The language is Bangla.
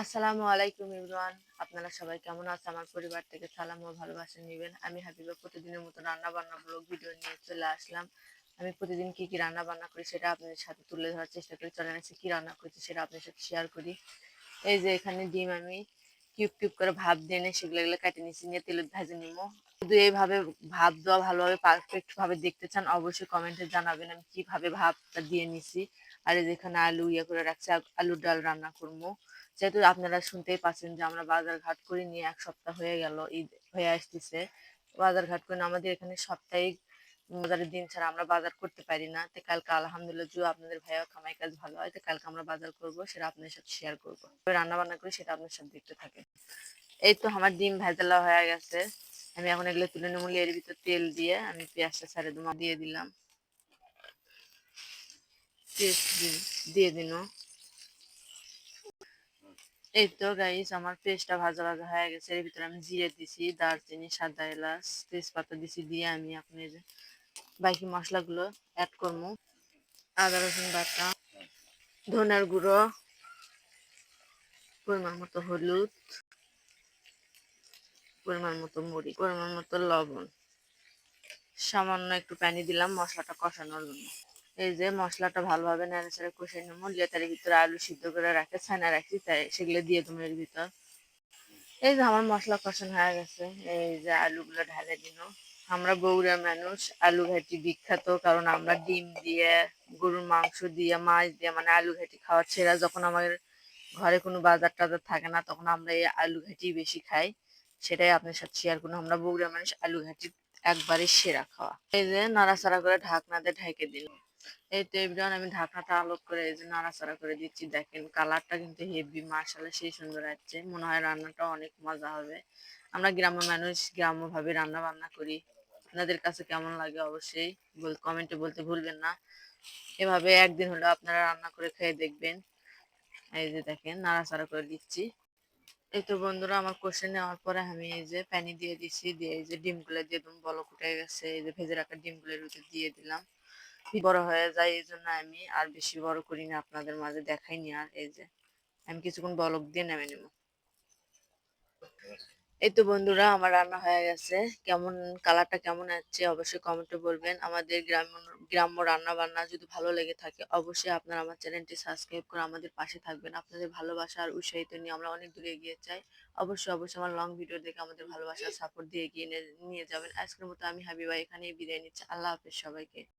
আসসালামু আলাইকুম এভরিওয়ান। আপনারা সবাই কেমন আছেন? আমার পরিবার থেকে সালাম ও ভালোবাসা নিবেন। আমি হাবিবা প্রতিদিনের মতো রান্না বান্না ব্লগ ভিডিও নিয়ে চলে আসলাম। আমি প্রতিদিন কি কি রান্না বান্না করি সেটা আপনাদের সাথে তুলে ধরার চেষ্টা করি। চলেন আজকে কি রান্না করেছি সেটা আপনাদের সাথে শেয়ার করি। এই যে এখানে ডিম আমি কিউব কিউব করে ভাপ দিয়ে এনে সেগুলো এগুলো কেটে নিচ্ছি, নিয়ে তেলে ভেজে নিবো। যদি এইভাবে ভাপ দেওয়া ভালোভাবে পারফেক্ট ভাবে দেখতে চান অবশ্যই কমেন্টে জানাবেন আমি কিভাবে ভাপটা দিয়ে নিছি। আর এই যেখানে আলু ইয়ে করে রাখছি, আলুর ডাল রান্না করবো। যেহেতু আপনারা শুনতেই পাচ্ছেন যে আমরা বাজার ঘাট করে নিয়ে 1 সপ্তাহ হয়ে গেল, ঈদ হয়ে আসতেছে। বাজার ঘাট করে আমাদের এখানে সাপ্তাহিক বাজারের দিন ছাড়া আমরা বাজার করতে পারি না। তো কালকে আলহামদুলিল্লাহ যদি আপনাদের ভাইয়া কামাই কাজ ভালো হয় তো কালকে আমরা বাজার করব, সেটা আপনাদের সাথে শেয়ার করবো। রান্না বান্না করি সেটা আপনার সাথে দেখতে থাকে। এই তো আমার ডিম ভেজালা হয়ে গেছে। আমি এখন এগুলো তুলে নেবো। এর ভিতর তেল দিয়ে আমি পেঁয়াজটা ছেড়ে দিয়ে দিলাম, পেস্ট দিয়ে দিন। এই তো গাইস আমার পেস্টটা ভাজা ভাজা হয়ে গেছে। এর ভিতরে আমি জিরে দিছি, দারচিনি, সাদা এলাচ, তেজপাতা দিছি, দিয়ে আমি আপনার বাকি মশলাগুলো অ্যাড করবো। আদা রসুন বাটা, ধনের গুঁড়ো, পরিমাণ মতো হলুদ, পরিমাণ মতো মরিচ, পরিমাণ মতো লবণ, সামান্য একটু পানি দিলাম মশলাটা কষানোর জন্য। এই যে মশলাটা ভালোভাবে নেড়েচেড়ে কষে নেবো। লেতার ভিতরে আলু সিদ্ধ করে রাখে ছানা রাখছি, তাই সেগুলো দিয়ে দেবো এর ভিতর। এই যে আমার মশলা কষানো হয়ে গেছে, এই যে আলুগুলো ঢালে দিন। আমরা বগুড়ার মানুষ, আলু ঘাটি বিখ্যাত, কারণ আমরা ডিম দিয়ে, গরুর মাংস দিয়ে, মাছ দিয়ে, মানে আলু ঘাটি খাওয়ার ছেড়া যখন আমাদের ঘরে কোনো বাজার টাজার থাকে না তখন আমরা এই আলু ঘাটি বেশি খাই। সেটাই আপনার সাথে শেয়ার করুন। আমরা বগুড়ার মানুষ, আলু ঘাটি একবারে সেরা খাওয়া। এই যে নাড়াচাড়া করে ঢাকনা দিয়ে ঢেকে দিন। এই তো এবার আমি ঢাকনাটা আলোক করে এই যে নাড়াচাড়া করে দিচ্ছি। দেখেন কালারটা কিন্তু হেভি, মাশাআল্লাহ সেই সুন্দর আসছে। মনে হয় রান্নাটা অনেক মজা হবে। আমরা গ্রাম্য মানুষ, গ্রাম্য ভাবে রান্না বান্না করি। আপনাদের কাছে কেমন লাগে অবশ্যই কমেন্টে বলতে ভুলবেন না। এভাবে একদিন হলো আপনারা রান্না করে খেয়ে দেখবেন। এই যে দেখেন নাড়াচাড়া করে দিচ্ছি। এই তো বন্ধুরা আমার কষে নেওয়ার পরে আমি এই যে পানি দিয়ে দিচ্ছি, দিয়ে এই যে ডিমগুলো দিয়ে দিলাম, বলক উঠে গেছে। এই যে ভেজে রাখা ডিমগুলোর ভিতরে দিয়ে দিলাম। বড় হয়ে যায় এই জন্য আমি আর বেশি বড় করি না, আপনাদের মাঝে দেখাইনি। আর এই যে আমি কিছুক্ষণ বলক দিয়ে নেমে নেব। এই তো বন্ধুরা আমার রান্না হয়ে গেছে। কেমন কালারটা কেমন আসছে অবশ্যই কমেন্টে বলবেন। আমাদের গ্রাম্য রান্না বান্না যদি ভালো লেগে থাকে অবশ্যই আপনারা আমার চ্যানেলটি সাবস্ক্রাইব করে আমাদের পাশে থাকবেন। আপনাদের ভালোবাসা আর উৎসাহিত নিয়ে আমরা অনেক দূরে এগিয়ে চাই। অবশ্যই আমার লং ভিডিও দেখে আমাদের ভালোবাসা সাপোর্ট দিয়ে এগিয়ে নিয়ে যাবেন। আজকের মতো আমি হাবিবা এখানেই বিদায় নিচ্ছি। আল্লাহ হাফেজ সবাইকে।